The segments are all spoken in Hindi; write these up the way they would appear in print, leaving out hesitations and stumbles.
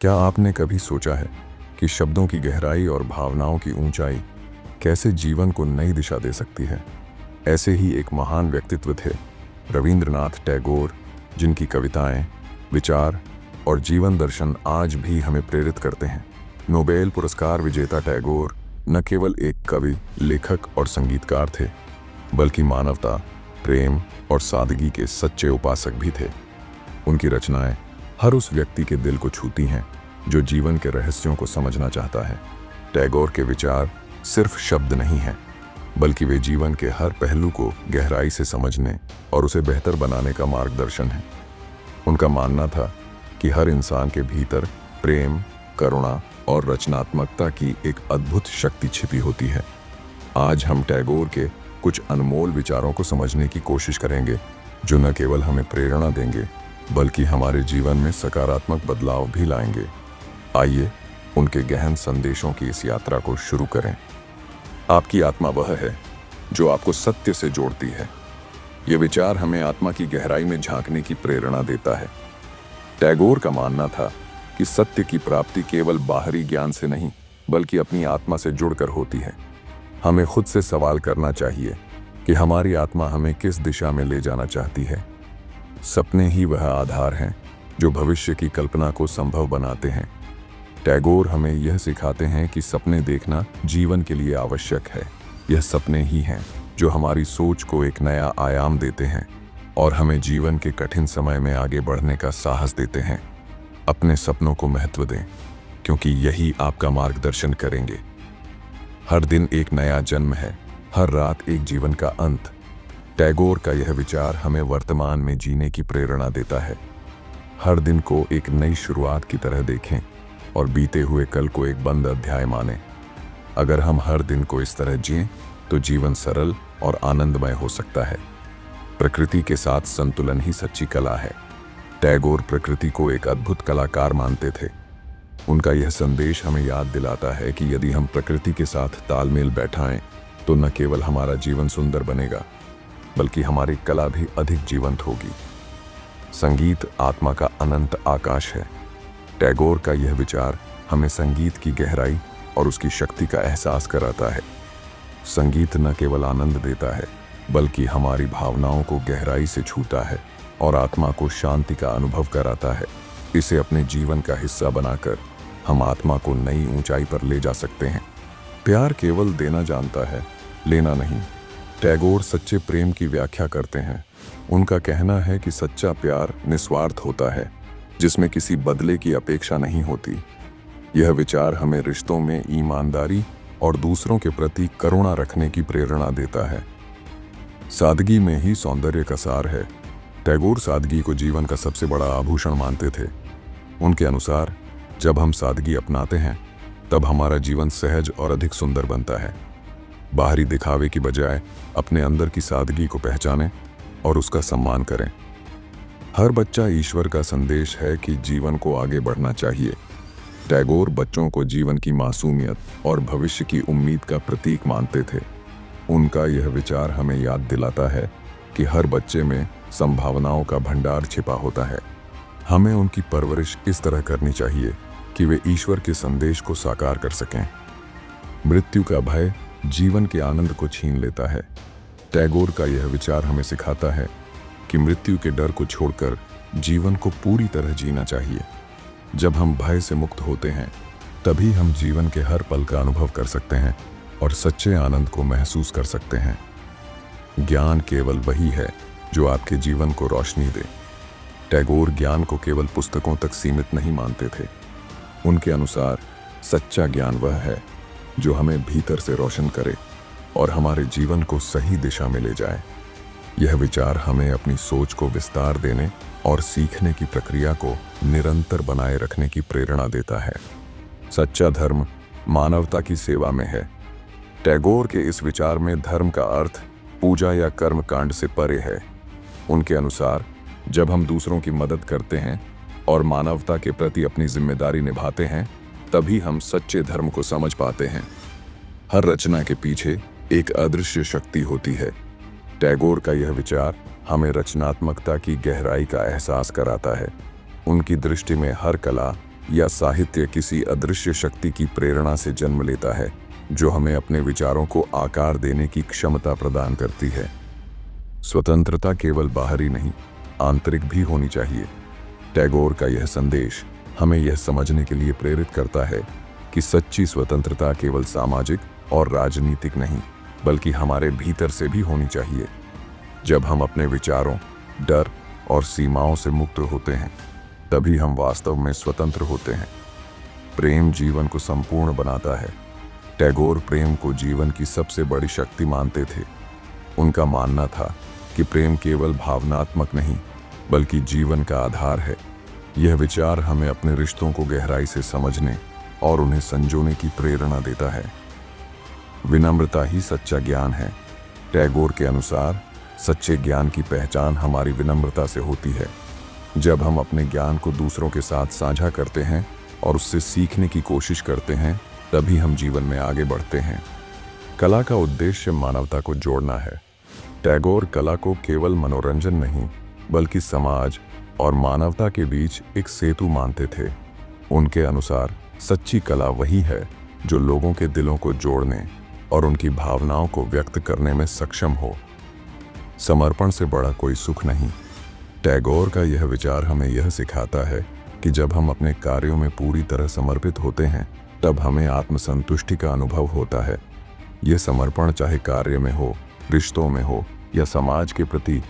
क्या आपने कभी सोचा है कि शब्दों की गहराई और भावनाओं की ऊंचाई कैसे जीवन को नई दिशा दे सकती है? ऐसे ही एक महान व्यक्तित्व थे रविंद्रनाथ टैगोर, जिनकी कविताएं, विचार और जीवन दर्शन आज भी हमें प्रेरित करते हैं। नोबेल पुरस्कार विजेता टैगोर न केवल एक कवि, लेखक और संगीतकार थे, बल्कि मानवता, प्रेम और सादगी के सच्चे उपासक भी थे। उनकी रचनाएं हर उस व्यक्ति के दिल को छूती हैं जो जीवन के रहस्यों को समझना चाहता है। टैगोर के विचार सिर्फ शब्द नहीं हैं, बल्कि वे जीवन के हर पहलू को गहराई से समझने और उसे बेहतर बनाने का मार्गदर्शन है। उनका मानना था कि हर इंसान के भीतर प्रेम, करुणा और रचनात्मकता की एक अद्भुत शक्ति छिपी होती है। आज हम टैगोर के कुछ अनमोल विचारों को समझने की कोशिश करेंगे, जो न केवल हमें प्रेरणा देंगे, बल्कि हमारे जीवन में सकारात्मक बदलाव भी लाएंगे। आइए उनके गहन संदेशों की इस यात्रा को शुरू करें। आपकी आत्मा वह है जो आपको सत्य से जोड़ती है। ये विचार हमें आत्मा की गहराई में झांकने की प्रेरणा देता है। टैगोर का मानना था कि सत्य की प्राप्ति केवल बाहरी ज्ञान से नहीं, बल्कि अपनी आत्मा से जुड़कर होती है। हमें खुद से सवाल करना चाहिए कि हमारी आत्मा हमें किस दिशा में ले जाना चाहती है। सपने ही वह आधार हैं जो भविष्य की कल्पना को संभव बनाते हैं। टैगोर हमें यह सिखाते हैं कि सपने देखना जीवन के लिए आवश्यक है। यह सपने ही हैं जो हमारी सोच को एक नया आयाम देते हैं और हमें जीवन के कठिन समय में आगे बढ़ने का साहस देते हैं। अपने सपनों को महत्व दें, क्योंकि यही आपका मार्गदर्शन करेंगे। हर दिन एक नया जन्म है, हर रात एक जीवन का अंत। टैगोर का यह विचार हमें वर्तमान में जीने की प्रेरणा देता है। हर दिन को एक नई शुरुआत की तरह देखें और बीते हुए कल को एक बंद अध्याय मानें। अगर हम हर दिन को इस तरह जिएं, तो जीवन सरल और आनंदमय हो सकता है। प्रकृति के साथ संतुलन ही सच्ची कला है। टैगोर प्रकृति को एक अद्भुत कलाकार मानते थे। उनका यह संदेश हमें याद दिलाता है कि यदि हम प्रकृति के साथ तालमेल बैठाएं, तो न केवल हमारा जीवन सुंदर बनेगा, बल्कि हमारी कला भी अधिक जीवंत होगी। संगीत आत्मा का अनंत आकाश है। टैगोर का यह विचार हमें संगीत की गहराई और उसकी शक्ति का एहसास कराता है। संगीत न केवल आनंद देता है, बल्कि हमारी भावनाओं को गहराई से छूता है और आत्मा को शांति का अनुभव कराता है। इसे अपने जीवन का हिस्सा बनाकर हम आत्मा को नई ऊंचाई पर ले जा सकते हैं। प्यार केवल देना जानता है, लेना नहीं। टैगोर सच्चे प्रेम की व्याख्या करते हैं। उनका कहना है कि सच्चा प्यार निस्वार्थ होता है, जिसमें किसी बदले की अपेक्षा नहीं होती। यह विचार हमें रिश्तों में ईमानदारी और दूसरों के प्रति करुणा रखने की प्रेरणा देता है। सादगी में ही सौंदर्य का सार है। टैगोर सादगी को जीवन का सबसे बड़ा आभूषण मानते थे। उनके अनुसार जब हम सादगी अपनाते हैं, तब हमारा जीवन सहज और अधिक सुंदर बनता है। बाहरी दिखावे की बजाय अपने अंदर की सादगी को पहचानें और उसका सम्मान करें। हर बच्चा ईश्वर का संदेश है कि जीवन को आगे बढ़ना चाहिए। टैगोर बच्चों को जीवन की मासूमियत और भविष्य की उम्मीद का प्रतीक मानते थे। उनका यह विचार हमें याद दिलाता है कि हर बच्चे में संभावनाओं का भंडार छिपा होता है। हमें उनकी परवरिश इस तरह करनी चाहिए कि वे ईश्वर के संदेश को साकार कर सकें। मृत्यु का भय जीवन के आनंद को छीन लेता है। टैगोर का यह विचार हमें सिखाता है कि मृत्यु के डर को छोड़कर जीवन को पूरी तरह जीना चाहिए। जब हम भय से मुक्त होते हैं, तभी हम जीवन के हर पल का अनुभव कर सकते हैं और सच्चे आनंद को महसूस कर सकते हैं। ज्ञान केवल वही है जो आपके जीवन को रोशनी दे। टैगोर ज्ञान को केवल पुस्तकों तक सीमित नहीं मानते थे। उनके अनुसार सच्चा ज्ञान वह है जो हमें भीतर से रोशन करे और हमारे जीवन को सही दिशा में ले जाए। यह विचार हमें अपनी सोच को विस्तार देने और सीखने की प्रक्रिया को निरंतर बनाए रखने की प्रेरणा देता है। सच्चा धर्म मानवता की सेवा में है। टैगोर के इस विचार में धर्म का अर्थ पूजा या कर्म कांड से परे है। उनके अनुसार जब हम दूसरों की मदद करते हैं और मानवता के प्रति अपनी जिम्मेदारी निभाते हैं, तभी हम सच्चे धर्म को समझ पाते हैं। हर रचना के पीछे एक अदृश्य शक्ति होती है। टैगोर का यह विचार हमें रचनात्मकता की गहराई का एहसास कराता है। उनकी दृष्टि में हर कला, या साहित्य किसी अदृश्य शक्ति की प्रेरणा से जन्म लेता है, जो हमें अपने विचारों को आकार देने की क्षमता प्रदान करती है। स्वतंत्रता केवल बाहरी नहीं, आंतरिक भी होनी चाहिए। टैगोर का यह संदेश हमें यह समझने के लिए प्रेरित करता है कि सच्ची स्वतंत्रता केवल सामाजिक और राजनीतिक नहीं, बल्कि हमारे भीतर से भी होनी चाहिए। जब हम अपने विचारों, डर और सीमाओं से मुक्त होते हैं, तभी हम वास्तव में स्वतंत्र होते हैं। प्रेम जीवन को संपूर्ण बनाता है। टैगोर प्रेम को जीवन की सबसे बड़ी शक्ति मानते थे। उनका मानना था कि प्रेम केवल भावनात्मक नहीं, बल्कि जीवन का आधार है। यह विचार हमें अपने रिश्तों को गहराई से समझने और उन्हें संजोने की प्रेरणा देता है। विनम्रता ही सच्चा ज्ञान है। टैगोर के अनुसार सच्चे ज्ञान की पहचान हमारी विनम्रता से होती है। जब हम अपने ज्ञान को दूसरों के साथ साझा करते हैं और उससे सीखने की कोशिश करते हैं, तभी हम जीवन में आगे बढ़ते हैं। कला का उद्देश्य मानवता को जोड़ना है। टैगोर कला को केवल मनोरंजन नहीं, बल्कि समाज और मानवता के बीच एक सेतु मानते थे। उनके अनुसार सच्ची कला वही है जो लोगों के दिलों को जोड़ने और उनकी भावनाओं को व्यक्त करने में सक्षम हो। समर्पण से बड़ा कोई सुख नहीं। टैगोर का यह विचार हमें यह सिखाता है कि जब हम अपने कार्यों में पूरी तरह समर्पित होते हैं, तब हमें आत्मसंतुष्टि का अनुभव होता है। यह समर्पण चाहे कार्य में हो, रिश्तों में हो या समाज के प्रति,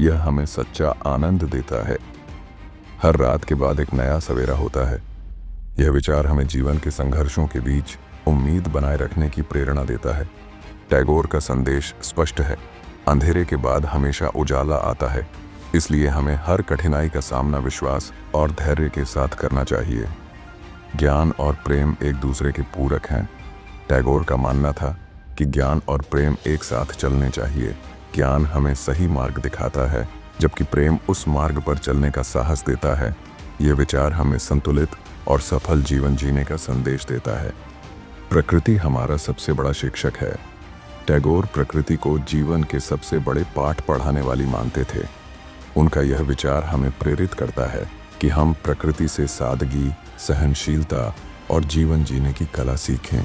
यह हमें सच्चा आनंद देता है। हर रात के बाद एक नया सवेरा होता है। यह विचार हमें जीवन के संघर्षों के बीच उम्मीद बनाए रखने की प्रेरणा देता है। टैगोर का संदेश स्पष्ट है, अंधेरे के बाद हमेशा उजाला आता है। इसलिए हमें हर कठिनाई का सामना विश्वास और धैर्य के साथ करना चाहिए। ज्ञान और प्रेम एक दूसरे के पूरक हैं। टैगोर का मानना था कि ज्ञान और प्रेम एक साथ चलने चाहिए। ज्ञान हमें सही मार्ग दिखाता है, जबकि प्रेम उस मार्ग पर चलने का साहस देता है। यह विचार हमें संतुलित और सफल जीवन जीने का संदेश देता है। प्रकृति हमारा सबसे बड़ा शिक्षक है। टैगोर प्रकृति को जीवन के सबसे बड़े पाठ पढ़ाने वाली मानते थे। उनका यह विचार हमें प्रेरित करता है कि हम प्रकृति से सादगी, सहनशीलता और जीवन जीने की कला सीखें।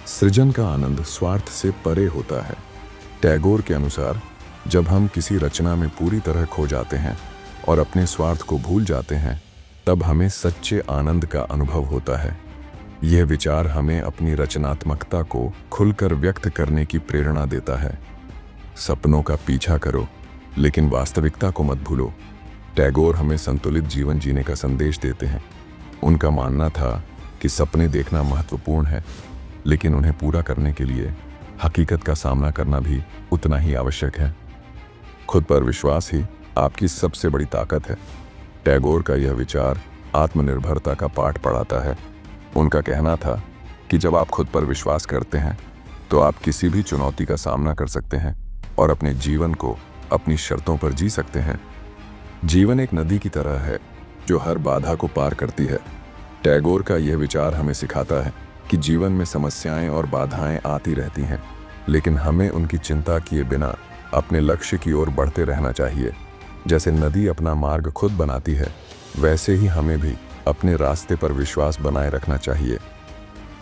सृजन का आनंद स्वार्थ से परे होता है। टैगोर के अनुसार जब हम किसी रचना में पूरी तरह खो जाते हैं और अपने स्वार्थ को भूल जाते हैं, तब हमें सच्चे आनंद का अनुभव होता है। यह विचार हमें अपनी रचनात्मकता को खुलकर व्यक्त करने की प्रेरणा देता है। सपनों का पीछा करो, लेकिन वास्तविकता को मत भूलो। टैगोर हमें संतुलित जीवन जीने का संदेश देते हैं। उनका मानना था कि सपने देखना महत्वपूर्ण है, लेकिन उन्हें पूरा करने के लिए हकीकत का सामना करना भी उतना ही आवश्यक है। खुद पर विश्वास ही आपकी सबसे बड़ी ताकत है। टैगोर का यह विचार आत्मनिर्भरता का पाठ पढ़ाता है। उनका कहना था कि जब आप खुद पर विश्वास करते हैं, तो आप किसी भी चुनौती का सामना कर सकते हैं और अपने जीवन को अपनी शर्तों पर जी सकते हैं। जीवन एक नदी की तरह है जो हर बाधा को पार करती है। टैगोर का यह विचार हमें सिखाता है कि जीवन में समस्याएं और बाधाएं आती रहती हैं, लेकिन हमें उनकी चिंता किए बिना अपने लक्ष्य की ओर बढ़ते रहना चाहिए। जैसे नदी अपना मार्ग खुद बनाती है, वैसे ही हमें भी अपने रास्ते पर विश्वास बनाए रखना चाहिए।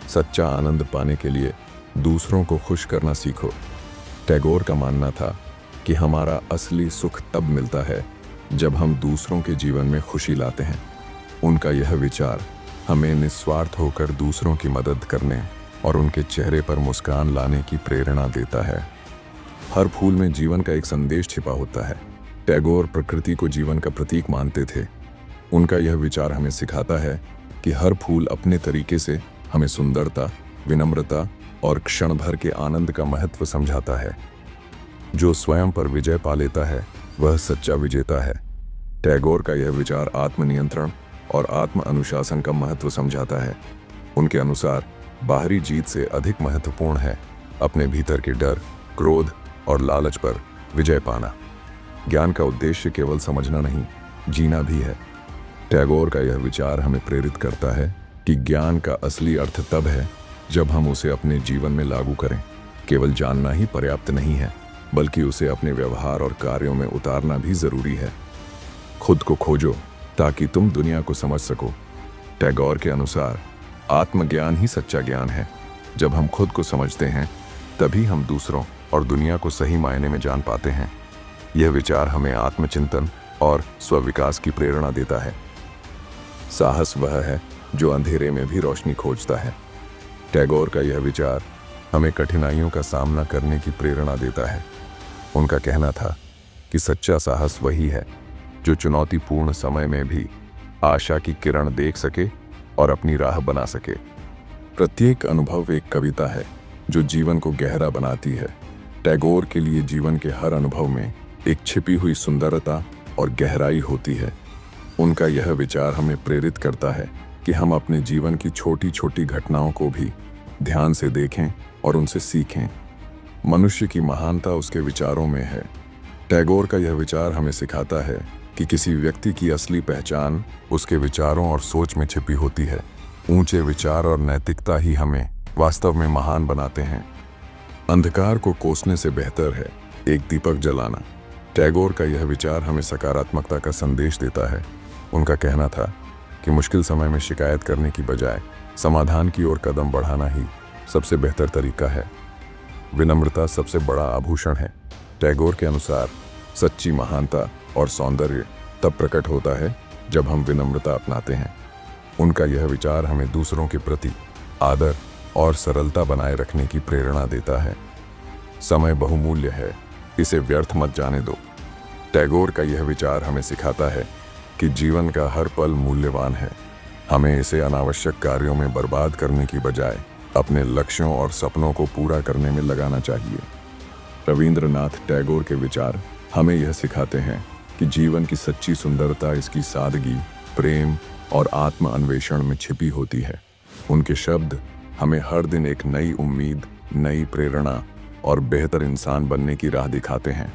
सच्चा आनंद पाने के लिए दूसरों को खुश करना सीखो। टैगोर का मानना था कि हमारा असली सुख तब मिलता है जब हम दूसरों के जीवन में खुशी लाते हैं। उनका यह विचार हमें निस्वार्थ होकर दूसरों की मदद करने और उनके चेहरे पर मुस्कान लाने की प्रेरणा देता है। हर फूल में जीवन का एक संदेश छिपा होता है। टैगोर प्रकृति को जीवन का प्रतीक मानते थे। उनका यह विचार हमें सिखाता है कि हर फूल अपने तरीके से हमें सुंदरता, विनम्रता और क्षण भर के आनंद का महत्व समझाता है। जो स्वयं पर विजय पा लेता है, वह सच्चा विजेता है। टैगोर का यह विचार आत्मनियंत्रण और आत्म अनुशासन का महत्व समझाता है। उनके अनुसार बाहरी जीत से अधिक महत्वपूर्ण है अपने भीतर के डर, क्रोध और लालच पर विजय पाना। ज्ञान का उद्देश्य केवल समझना नहीं, जीना भी है। टैगोर का यह विचार हमें प्रेरित करता है कि ज्ञान का असली अर्थ तब है जब हम उसे अपने जीवन में लागू करें। केवल जानना ही पर्याप्त नहीं है, बल्कि उसे अपने व्यवहार और कार्यों में उतारना भी जरूरी है। खुद को खोजो ताकि तुम दुनिया को समझ सको। टैगोर के अनुसार आत्मज्ञान ही सच्चा ज्ञान है। जब हम खुद को समझते हैं तभी हम दूसरों और दुनिया को सही मायने में जान पाते हैं। यह विचार हमें आत्मचिंतन और स्वविकास की प्रेरणा देता है। साहस वह है जो अंधेरे में भी रोशनी खोजता है। टैगोर का यह विचार हमें कठिनाइयों का सामना करने की प्रेरणा देता है। उनका कहना था कि सच्चा साहस वही है जो चुनौतीपूर्ण समय में भी आशा की किरण देख सके और अपनी राह बना सके। प्रत्येक अनुभव एक कविता है जो जीवन को गहरा बनाती है। टैगोर के लिए जीवन के हर अनुभव में एक छिपी हुई सुंदरता और गहराई होती है। उनका यह विचार हमें प्रेरित करता है कि हम अपने जीवन की छोटी छोटी घटनाओं को भी ध्यान से देखें और उनसे सीखें। मनुष्य की महानता उसके विचारों में है। टैगोर का यह विचार हमें सिखाता है कि किसी व्यक्ति की असली पहचान उसके विचारों और सोच में छिपी होती है। ऊंचे विचार और नैतिकता ही हमें वास्तव में महान बनाते हैं। अंधकार को कोसने से बेहतर है एक दीपक जलाना। टैगोर का यह विचार हमें सकारात्मकता का संदेश देता है। उनका कहना था कि मुश्किल समय में शिकायत करने की बजाय समाधान की ओर कदम बढ़ाना ही सबसे बेहतर तरीका है। विनम्रता सबसे बड़ा आभूषण है। टैगोर के अनुसार सच्ची महानता और सौंदर्य तब प्रकट होता है जब हम विनम्रता अपनाते हैं। उनका यह विचार हमें दूसरों के प्रति आदर और सरलता बनाए रखने की प्रेरणा देता है। समय बहुमूल्य है, इसे व्यर्थ मत जाने दो। टैगोर का यह विचार हमें सिखाता है कि जीवन का हर पल मूल्यवान है। हमें इसे अनावश्यक कार्यों में बर्बाद करने की बजाय अपने लक्ष्यों और सपनों को पूरा करने में लगाना चाहिए। रविंद्रनाथ टैगोर के विचार हमें यह सिखाते हैं कि जीवन की सच्ची सुंदरता इसकी सादगी, प्रेम और आत्म अन्वेषण में छिपी होती है। उनके शब्द हमें हर दिन एक नई उम्मीद, नई प्रेरणा और बेहतर इंसान बनने की राह दिखाते हैं।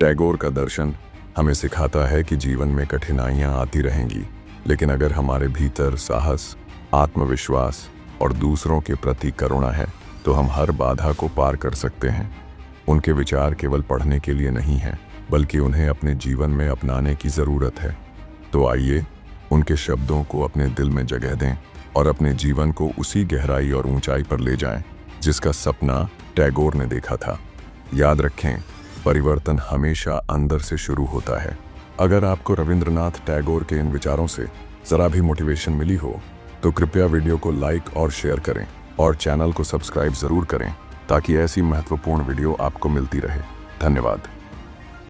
टैगोर का दर्शन हमें सिखाता है कि जीवन में कठिनाइयां आती रहेंगी, लेकिन अगर हमारे भीतर साहस, आत्मविश्वास और दूसरों के प्रति करुणा है तो हम हर बाधा को पार कर सकते हैं। उनके विचार केवल पढ़ने के लिए नहीं हैं, बल्कि उन्हें अपने जीवन में अपनाने की ज़रूरत है। तो आइए उनके शब्दों को अपने दिल में जगह दें और अपने जीवन को उसी गहराई और ऊंचाई पर ले जाएं जिसका सपना टैगोर ने देखा था। याद रखें, परिवर्तन हमेशा अंदर से शुरू होता है। अगर आपको रविंद्रनाथ टैगोर के इन विचारों से ज़रा भी मोटिवेशन मिली हो तो कृपया वीडियो को लाइक और शेयर करें और चैनल को सब्सक्राइब ज़रूर करें ताकि ऐसी महत्वपूर्ण वीडियो आपको मिलती रहे। धन्यवाद।